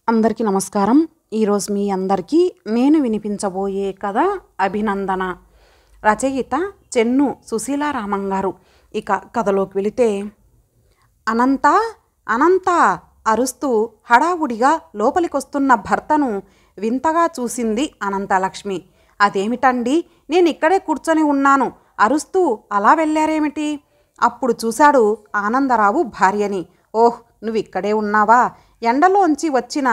అందరికీ నమస్కారం. ఈరోజు మీ అందరికీ నేను వినిపించబోయే కథ అభినందన. రచయిత చెన్ను సుశీలారామం గారు. ఇక కథలోకి వెళితే, అనంత అనంత అరుస్తూ హడావుడిగా లోపలికొస్తున్న భర్తను వింతగా చూసింది అనంతలక్ష్మి. అదేమిటండి, నేను ఇక్కడే కూర్చొని ఉన్నాను, అరుస్తూ అలా వెళ్ళారేమిటి? అప్పుడు చూశాడు ఆనందరావు భార్యని. ఓహ్, నువ్వు ఇక్కడే ఉన్నావా? ఎండలోంచి వచ్చిన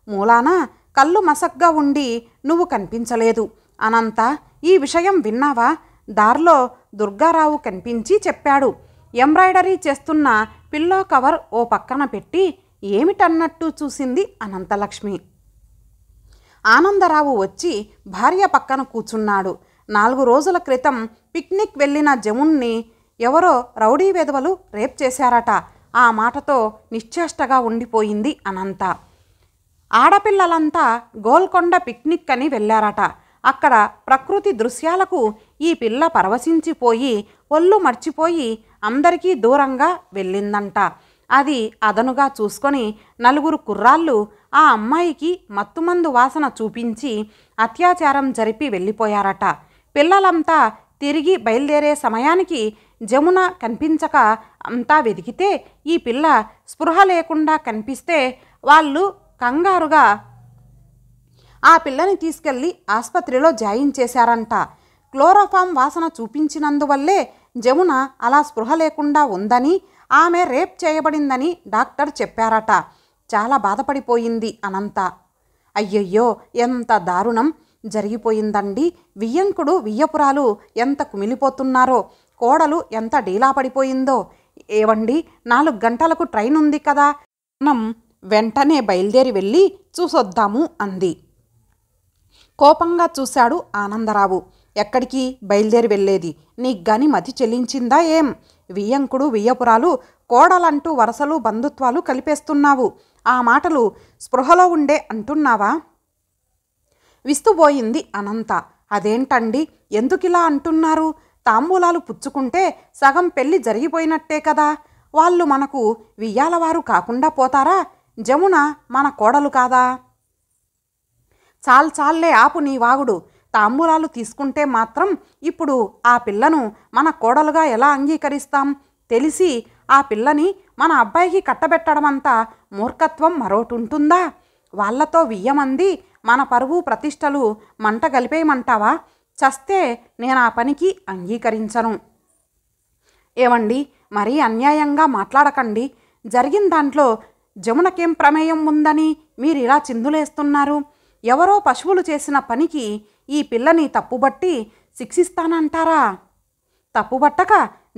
మూలాన కళ్ళు మసగ్గా ఉండి నువ్వు కనిపించలేదు. అనంత, ఈ విషయం విన్నావా? దారిలో దుర్గారావు కనిపించి చెప్పాడు. ఎంబ్రాయిడరీ చేస్తున్న పిల్లో కవర్ ఓ పక్కన పెట్టి ఏమిటన్నట్టు చూసింది అనంతలక్ష్మి. ఆనందరావు వచ్చి భార్య పక్కన కూర్చున్నాడు. 4 రోజుల క్రితం పిక్నిక్ వెళ్ళిన జమున్ని ఎవరో రౌడీ వెధవలు రేప్ చేశారట. ఆ మాటతో నిశ్చేష్టగా ఉండిపోయింది అనంత. ఆడపిల్లలంతా గోల్కొండ పిక్నిక్ అని వెళ్ళారట. అక్కడ ప్రకృతి దృశ్యాలకు ఈ పిల్ల పరవశించిపోయి ఒళ్ళు మర్చిపోయి అందరికీ దూరంగా వెళ్ళిందంట. అది అదనుగా చూసుకొని 4 కుర్రాళ్ళు ఆ అమ్మాయికి మత్తుమందు వాసన చూపించి అత్యాచారం జరిపి వెళ్ళిపోయారట. పిల్లలంతా తిరిగి బయలుదేరే సమయానికి జమున కనిపించక అంతా వెతికితే ఈ పిల్ల స్పృహ లేకుండా కనిపిస్తే వాళ్ళు కంగారుగా ఆ పిల్లని తీసుకెళ్ళి ఆసుపత్రిలో జాయించేశారంట. క్లోరోఫామ్ వాసన చూపించినందువల్లే జమున అలా స్పృహ లేకుండా ఉందని, ఆమె రేప్ చేయబడిందని డాక్టర్ చెప్పారట. చాలా బాధపడిపోయింది అనంత. అయ్యయ్యో, ఎంత దారుణం జరిగిపోయిందండి. వియ్యంకుడు వియ్యపురాలు ఎంత కుమిలిపోతున్నారో, కోడలు ఎంత డీలా పడిపోయిందో. ఏవండి, 4 గంటలకు ట్రైన్ ఉంది కదా, మనం వెంటనే బయలుదేరి వెళ్ళి చూసొద్దాము అంది. కోపంగా చూశాడు ఆనందరావు. ఎక్కడికి బయలుదేరి వెళ్ళేది? నీకు గాని మతి చెల్లించిందా ఏం? వియ్యంకుడు వియ్యపురాలు కోడలంటూ వరసలు బంధుత్వాలు కలిపేస్తున్నావు. ఆ మాటలు స్పృహలో ఉండే అంటున్నావా? విస్తుపోయింది అనంత. అదేంటండి, ఎందుకిలా అంటున్నారు? తాంబూలాలు పుచ్చుకుంటే సగం పెళ్లి జరిగిపోయినట్టే కదా. వాళ్ళు మనకు వియ్యాలవారు కాకుండా పోతారా? జమున మన కోడలు కాదా? చాలే ఆపు నీ వాగుడు. తాంబూలాలు తీసుకుంటే మాత్రం ఇప్పుడు ఆ పిల్లను మన కోడలుగా ఎలా అంగీకరిస్తాం? తెలిసి ఆ పిల్లని మన అబ్బాయికి కట్టబెట్టడమంతా మూర్ఖత్వం మరోటుంటుందా? వాళ్లతో వియ్యమంది మన పరువు ప్రతిష్టలు మంట గలిపేయమంటావా? చస్తే నేను ఆ పనికి అంగీకరించను. ఏవండి, మరీ అన్యాయంగా మాట్లాడకండి. జరిగిన దాంట్లో జమునకేం ప్రమేయం ఉందని మీరు ఇలా చిందులేస్తున్నారు? ఎవరో పశువులు చేసిన పనికి ఈ పిల్లని తప్పుబట్టి శిక్షిస్తానంటారా? తప్పుబట్టక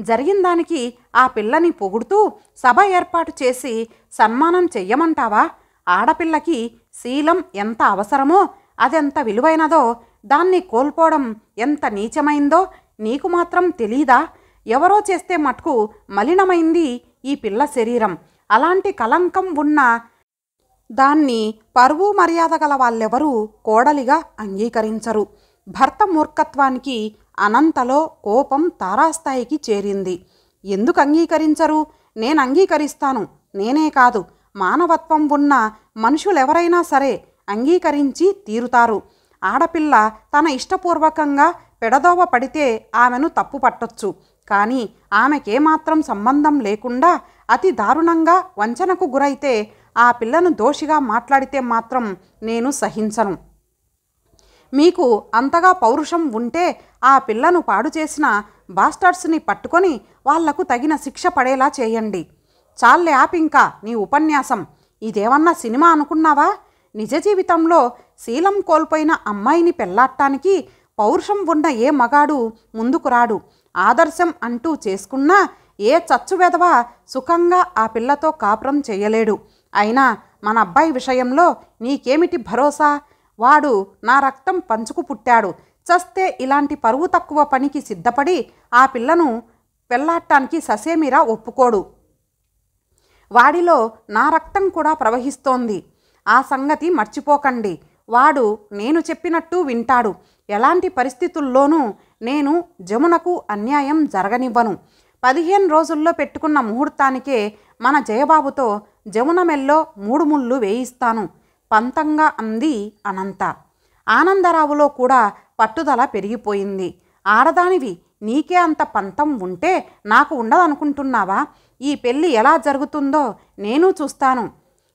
జరిగిన దానికి ఆ పిల్లని పొగుడుతూ సభ ఏర్పాటు చేసి సన్మానం చెయ్యమంటావా? ఆడపిల్లకి శీలం ఎంత అవసరమో, అదెంత విలువైనదో, దాన్ని కోల్పోవడం ఎంత నీచమైందో నీకు మాత్రం తెలీదా? ఎవరో చేస్తే మటుకు మలినమైంది ఈ పిల్ల శరీరం. అలాంటి కలంకం ఉన్న దాన్ని పరువు మర్యాద గల వాళ్ళెవరూ కోడలిగా అంగీకరించరు. భర్త మూర్ఖత్వానికి అనంతలో కోపం తారాస్థాయికి చేరింది. ఎందుకు అంగీకరించరు? నేను అంగీకరిస్తాను. నేనే కాదు, మానవత్వం ఉన్న మనుషులెవరైనా సరే అంగీకరించి తీరుతారు. ఆడపిల్ల తన ఇష్టపూర్వకంగా పెడదోవ పడితే ఆమెను తప్పు పట్టొచ్చు. కానీ ఆమెకేమాత్రం సంబంధం లేకుండా అతి దారుణంగా వంచనకు గురైతే ఆ పిల్లను దోషిగా మాట్లాడితే మాత్రం నేను సహించను. మీకు అంతగా పౌరుషం ఉంటే ఆ పిల్లను పాడు చేసిన బాస్టర్స్ని పట్టుకొని వాళ్లకు తగిన శిక్ష పడేలా చేయండి. చాలే ఆపింకా నీ ఉపన్యాసం. ఇదేమన్నా సినిమా అనుకున్నావా? నిజ జీవితంలో శీలం కోల్పోయిన అమ్మాయిని పెళ్లాడటానికి పౌరుషం ఉన్న ఏ మగాడు ముందుకు రాడు. ఆదర్శం అంటూ చేసుకున్నా ఏ చచ్చు వెధవ సుఖంగా ఆ పిల్లతో కాపురం చేయలేడు. అయినా మన అబ్బాయి విషయంలో నీకేమిటి భరోసా? వాడు నా రక్తం పంచుకు పుట్టాడు. చస్తే ఇలాంటి పరువు తక్కువ పనికి సిద్ధపడి ఆ పిల్లను పెళ్లాడటానికి ససేమిరా ఒప్పుకోడు. వాడిలో నా రక్తం కూడా ప్రవహిస్తోంది. ఆ సంగతి మర్చిపోకండి. వాడు నేను చెప్పినట్టు వింటాడు. ఎలాంటి పరిస్థితుల్లోనూ నేను జమునకు అన్యాయం జరగనివ్వను. 15 రోజుల్లో పెట్టుకున్న ముహూర్తానికే మన జయబాబుతో జమున మెల్లో 3 ముళ్ళు వేయిస్తాను. పంతంగా అంది అనంత. ఆనందరావులో కూడా పట్టుదల పెరిగిపోయింది. ఆడదానివి, నీకే అంత పంతం ఉంటే నాకు ఉండదనుకుంటున్నావా? ఈ పెళ్ళి ఎలా జరుగుతుందో నేను చూస్తాను.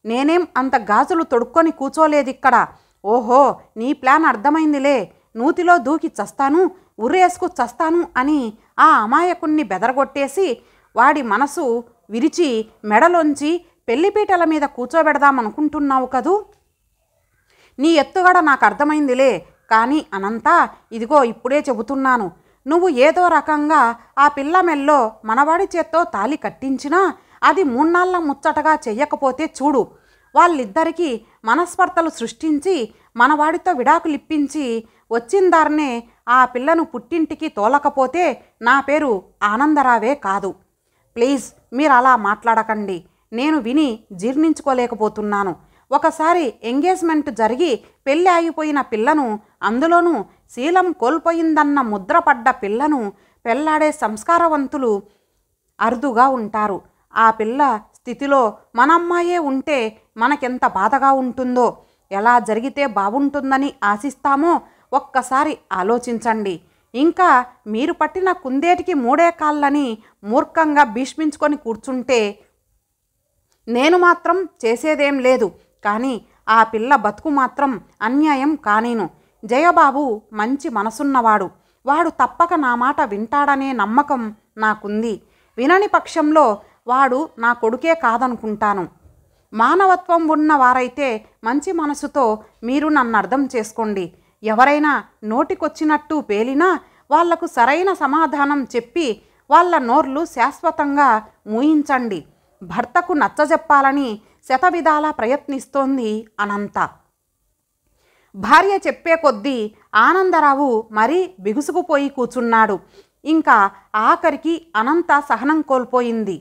నేనేం అంత గాజులు తొడుక్కొని కూర్చోలేదిక్కడ. ఓహో, నీ ప్లాన్ అర్థమైందిలే. నూతిలో దూకి చస్తాను, ఉరేసుకు చస్తాను అని ఆ అమాయకుణ్ణి బెదరగొట్టేసి వాడి మనసు విరిచి మెడలోంచి పెళ్లిపీటల మీద కూర్చోబెడదామనుకుంటున్నావు కదూ. నీ ఎత్తుగడ నాకు అర్థమైందిలే. కానీ అనంత, ఇదిగో ఇప్పుడే చెబుతున్నాను, నువ్వు ఏదో రకంగా ఆ పిల్ల మెల్లో మనవాడి చేత్తో తాళి కట్టించినా అది 3 నాళ్ళ ముచ్చటగా చెయ్యకపోతే చూడు, వాళ్ళిద్దరికీ మనస్పర్ధలు సృష్టించి మనవాడితో విడాకులిప్పించి వచ్చిందారనే ఆ పిల్లను పుట్టింటికి తోలకపోతే నా పేరు ఆనందరావే కాదు. ప్లీజ్ మీరు అలా మాట్లాడకండి. నేను విని జీర్ణించుకోలేకపోతున్నాను. ఒకసారి ఎంగేజ్మెంట్ జరిగి పెళ్ళి ఆగిపోయిన పిల్లను, అందులోనూ శీలం కోల్పోయిందన్న ముద్రపడ్డ పిల్లను పెళ్లాడే సంస్కారవంతులు అరుదుగా ఉంటారు. ఆ పిల్ల స్థితిలో మనమ్మాయే ఉంటే మనకెంత బాధగా ఉంటుందో, ఎలా జరిగితే బాగుంటుందని ఆశిస్తామో ఒక్కసారి ఆలోచించండి. ఇంకా మీరు పట్టిన కుందేటికి 3 కాళ్ళని మూర్ఖంగా భీష్మించుకొని కూర్చుంటే నేను మాత్రం చేసేదేం లేదు. కానీ ఆ పిల్ల బతుకు మాత్రం అన్యాయం కానీను. జయబాబు మంచి మనసున్నవాడు. వాడు తప్పక నా మాట వింటాడనే నమ్మకం నాకుంది. వినని పక్షంలో వాడు నా కొడుకే కాదనుకుంటాను. మానవత్వం ఉన్న వారైతే మంచి మనసుతో మీరు నన్ను అర్థం చేసుకోండి. ఎవరైనా నోటికొచ్చినట్టు పేలినా వాళ్లకు సరైన సమాధానం చెప్పి వాళ్ళ నోర్లు శాశ్వతంగా మూయించండి. భర్తకు నచ్చజెప్పాలని శతవిధాలా ప్రయత్నిస్తోంది అనంత. భార్య చెప్పే కొద్దీ ఆనందరావు మరీ బిగుసుకుపోయి కూర్చున్నాడు. ఇంకా ఆఖరికి అనంత సహనం కోల్పోయింది.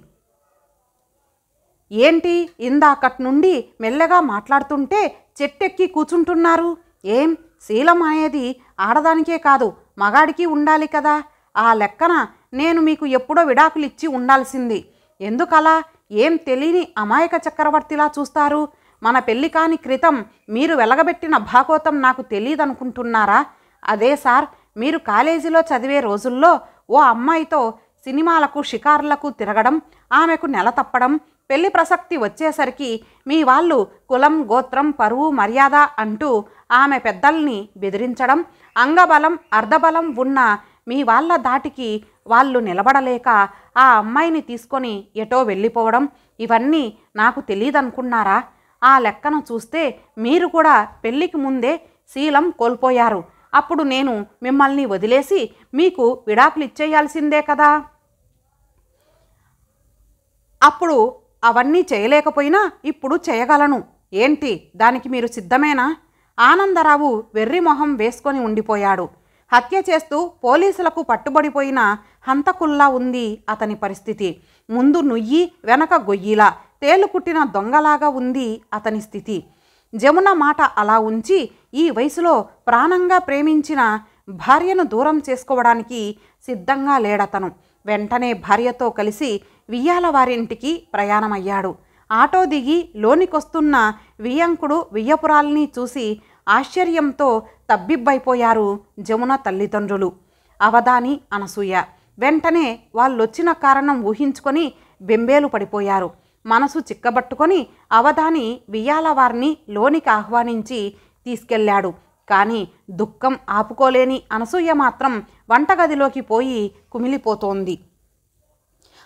ఏంటి, ఇందాకటి నుండి మెల్లగా మాట్లాడుతుంటే చెట్టెక్కి కూర్చుంటున్నారు? ఏం, శీలం అనేది ఆడదానికే కాదు మగాడికి ఉండాలి కదా. ఆ లెక్కన నేను మీకు ఎప్పుడో విడాకులిచ్చి ఉండాల్సింది. ఎందుకలా ఏం తెలియని అమాయక చక్రవర్తిలా చూస్తారు? మన పెళ్లి కాని క్రితం మీరు వెలగబెట్టిన భాగోతం నాకు తెలియదనుకుంటున్నారా? అదే సార్, మీరు కాలేజీలో చదివే రోజుల్లో ఓ అమ్మాయితో సినిమాలకు షికార్లకు తిరగడం, ఆమెకు నెల తప్పడం, పెళ్లి ప్రసక్తి వచ్చేసరికి మీ వాళ్ళు కులం, గోత్రం, పరువు, మర్యాద అంటూ ఆమె పెద్దల్ని బెదిరించడం, అంగబలం అర్ధబలం ఉన్న మీ వాళ్ళ దాటికి వాళ్ళు నిలబడలేక ఆ అమ్మాయిని తీసుకొని ఎటో వెళ్ళిపోవడం, ఇవన్నీ నాకు తెలియదనుకున్నారా? ఆ లెక్కను చూస్తే మీరు కూడా పెళ్ళికి ముందే శీలం కోల్పోయారు. అప్పుడు నేను మిమ్మల్ని వదిలేసి మీకు విడాకులు ఇచ్చేయాల్సిందే కదా. అప్పుడు అవన్నీ చేయలేకపోయినా ఇప్పుడు చేయగలను. ఏంటి, దానికి మీరు సిద్ధమేనా? ఆనందరావు వెర్రి మొహం వేసుకొని ఉండిపోయాడు. హత్య చేస్తూ పోలీసులకు పట్టుబడిపోయిన హంతకుల్లా ఉంది అతని పరిస్థితి. ముందు నుయ్యి వెనక గొయ్యిలా తేలుకుట్టిన దొంగలాగా ఉంది అతని స్థితి. జమున మాట అలా ఉంచి ఈ వయసులో ప్రాణంగా ప్రేమించిన భార్యను దూరం చేసుకోవడానికి సిద్ధంగా లేడతను. వెంటనే భార్యతో కలిసి వియ్యాల వారింటికి ప్రయాణమయ్యాడు. ఆటో దిగి లోనికొస్తున్న వియ్యంకుడు వియ్యపురాల్ని చూసి ఆశ్చర్యంతో తబ్బిబ్బైపోయారు జమున తల్లిదండ్రులు, అవధాని, అనసూయ. వెంటనే వాళ్ళొచ్చిన కారణం ఊహించుకొని బెంబేలు పడిపోయారు. మనసు చిక్కబట్టుకొని అవధాని వియ్యాల వారిని లోనికి ఆహ్వానించి తీసుకెళ్ళాడు. కానీ దుఃఖం ఆపుకోలేని అనసూయ మాత్రం వంటగదిలోకి పోయి కుమిలిపోతోంది.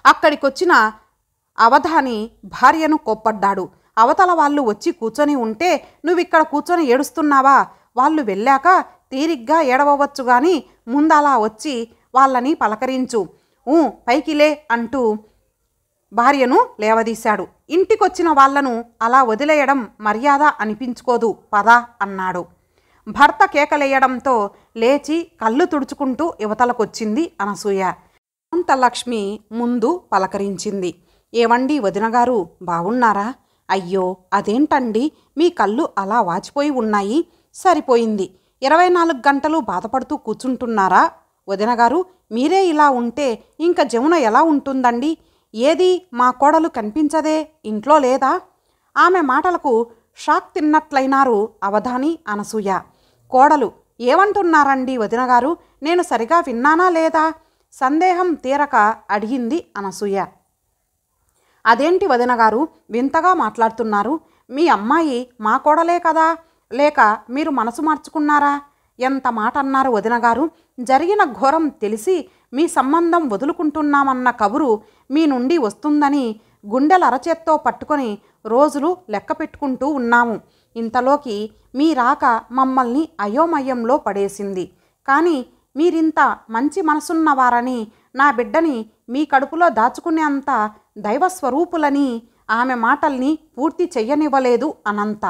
అక్కడికొచ్చిన అవధాని భార్యను కోప్పడ్డాడు. అవతల వాళ్ళు వచ్చి కూర్చొని ఉంటే నువ్విక్కడ కూర్చొని ఏడుస్తున్నావా? వాళ్ళు వెళ్ళాక తీరిగ్గా ఏడవవచ్చు గాని ముందలా వచ్చి వాళ్ళని పలకరించు, పైకిలే అంటూ భార్యను లేవదీశాడు. ఇంటికొచ్చిన వాళ్లను అలా వదిలేయడం మర్యాద అనిపించుకోదు, పద అన్నాడు. భర్త కేకలేయడంతో లేచి కళ్ళు తుడుచుకుంటూ యువతలకొచ్చింది అనసూయ. అనంతలక్ష్మి ముందు పలకరించింది. ఏవండి వదినగారు, బావున్నారా? అయ్యో అదేంటండి, మీ కళ్ళు అలా వాచిపోయి ఉన్నాయి. సరిపోయింది, 24 గంటలు బాధపడుతూ కూర్చుంటున్నారా? వదినగారు, మీరే ఇలా ఉంటే ఇంక జమున ఎలా ఉంటుందండి? ఏది మా కోడలు కనిపించదే, ఇంట్లో లేదా? ఆమె మాటలకు షాక్ తిన్నట్లయినారు అవధాని అనసూయ. కోడలు, ఏమంటున్నారండి వదినగారు? నేను సరిగా విన్నానా లేదా? సందేహం తీరక అడిగింది అనసూయ. అదేంటి వదినగారు వింతగా మాట్లాడుతున్నారు? మీ అమ్మాయి మా కోడలే కదా? లేక మీరు మనసు మార్చుకున్నారా? ఎంత మాట అన్నారు వదినగారు? జరిగిన ఘోరం తెలిసి మీ సంబంధం వదులుకుంటున్నామన్న కబురు మీ నుండి వస్తుందని గుండెల అరచేత్తో పట్టుకొని రోజులు లెక్క పెట్టుకుంటూ ఉన్నాము. ఇంతలోకి మీ రాక మమ్మల్ని అయోమయంలో పడేసింది. కానీ మీరింత మంచి మనసున్నవారని, నా బిడ్డని మీ కడుపులో దాచుకునేంత దైవస్వరూపులని ఆమె మాటల్ని పూర్తి చెయ్యనివ్వలేదు అనంత.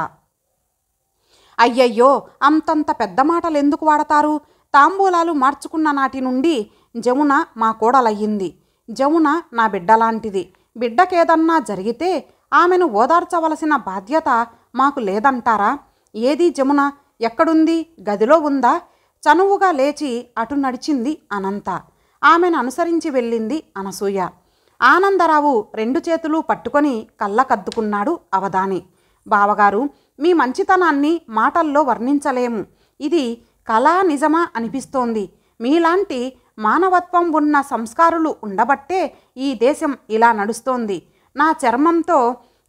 అయ్యయ్యో, అంతంత పెద్ద మాటలు ఎందుకు వాడతారు? తాంబూలాలు మార్చుకున్న నాటి నుండి జమున మా కోడలయ్యింది. జమున నా బిడ్డలాంటిది. బిడ్డకేదన్నా జరిగితే ఆమెను ఓదార్చవలసిన బాధ్యత మాకు లేదంటారా? ఏది జమున? ఎక్కడుంది? గదిలో ఉందా? చనువుగా లేచి అటు నడిచింది అనంత. ఆమెను అనుసరించి వెళ్ళింది అనసూయ. ఆనందరావు 2 చేతులు పట్టుకొని కళ్ళకద్దుకున్నాడు అవధాని. బావగారు, మీ మంచితనాన్ని మాటల్లో వర్ణించలేము. ఇది కళా నిజమా అనిపిస్తోంది. మీలాంటి మానవత్వం ఉన్న సంస్కారులు ఉండబట్టే ఈ దేశం ఇలా నడుస్తోంది. నా చర్మంతో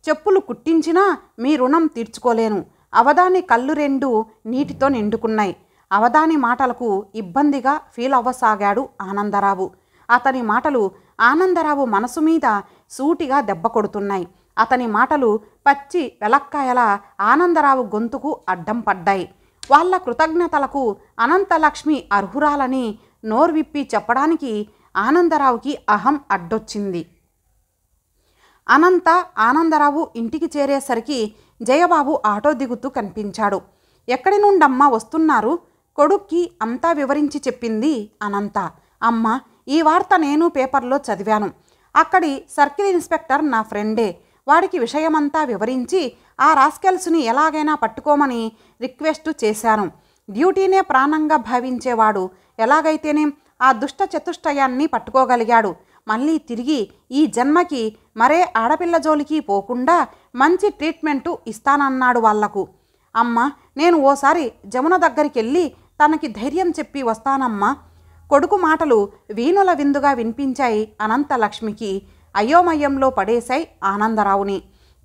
చెప్పులు కుట్టించినా మీ రుణం తీర్చుకోలేను. అవధాని కళ్ళు 2 నీటితో నిండుకున్నాయి. అవధాని మాటలకు ఇబ్బందిగా ఫీల్ అవ్వసాగాడు ఆనందరావు. అతని మాటలు ఆనందరావు మనసు మీద సూటిగా దెబ్బ కొడుతున్నాయి. అతని మాటలు పచ్చి వెలక్కాయల ఆనందరావు గొంతుకు అడ్డం పడ్డాయి. వాళ్ళ కృతజ్ఞతలకు అనంతలక్ష్మి అర్హురాలని నోర్విప్పి చెప్పడానికి ఆనందరావుకి అహం అడ్డొచ్చింది. ఆనందరావు ఇంటికి చేరేసరికి జయబాబు ఆటో దిగుతూ కనిపించాడు. ఎక్కడి నుండమ్మా వస్తున్నారు? కొడుక్కి అంతా వివరించి చెప్పింది అనంత. అమ్మ, ఈ వార్త నేను పేపర్లో చదివాను. అక్కడి సర్కిల్ ఇన్స్పెక్టర్ నా ఫ్రెండే. వాడికి విషయమంతా వివరించి ఆ రాస్కెల్స్ని ఎలాగైనా పట్టుకోమని రిక్వెస్ట్ చేశాను. డ్యూటీనే ప్రాణంగా భావించేవాడు ఎలాగైతేనే ఆ దుష్ట చతుష్టయాన్ని పట్టుకోగలిగాడు. మళ్ళీ తిరిగి ఈ జన్మకి మరే ఆడపిల్ల జోలికి పోకుండా మంచి ట్రీట్మెంటు ఇస్తానన్నాడు వాళ్లకు. అమ్మ, నేను ఓసారి జమున దగ్గరికి వెళ్ళి తనకి ధైర్యం చెప్పి వస్తానమ్మా. కొడుకు మాటలు వీణుల విందుగా వినిపించాయి అనంతలక్ష్మికి. అయోమయంలో పడేశాయి ఆనందరావుని.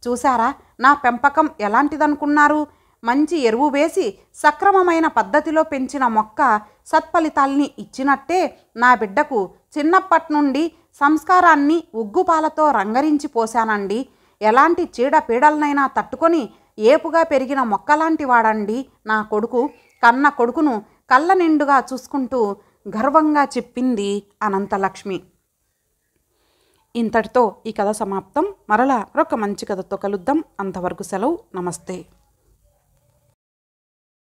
చూశారా నా పెంపకం ఎలాంటిదనుకున్నారు? మంచి ఎరువు వేసి సక్రమమైన పద్ధతిలో పెంచిన మొక్క సత్ఫలితాల్ని ఇచ్చినట్టే నా బిడ్డకు చిన్నప్పటి నుండి సంస్కారాన్ని ఉగ్గుపాలతో రంగరించి పోశానండి. ఎలాంటి చీడపీడలనైనా తట్టుకొని ఏపుగా పెరిగిన మొక్కలాంటి వాడండి నా కొడుకు. కన్న కొడుకును కళ్ళ నిండుగా చూసుకుంటూ గర్వంగా చెప్పింది అనంతలక్ష్మి. ఇంతటితో ఈ కథ సమాప్తం. మరలా మరొక మంచి కథతో కలుద్దాం. అంతవరకు సెలవు. నమస్తే.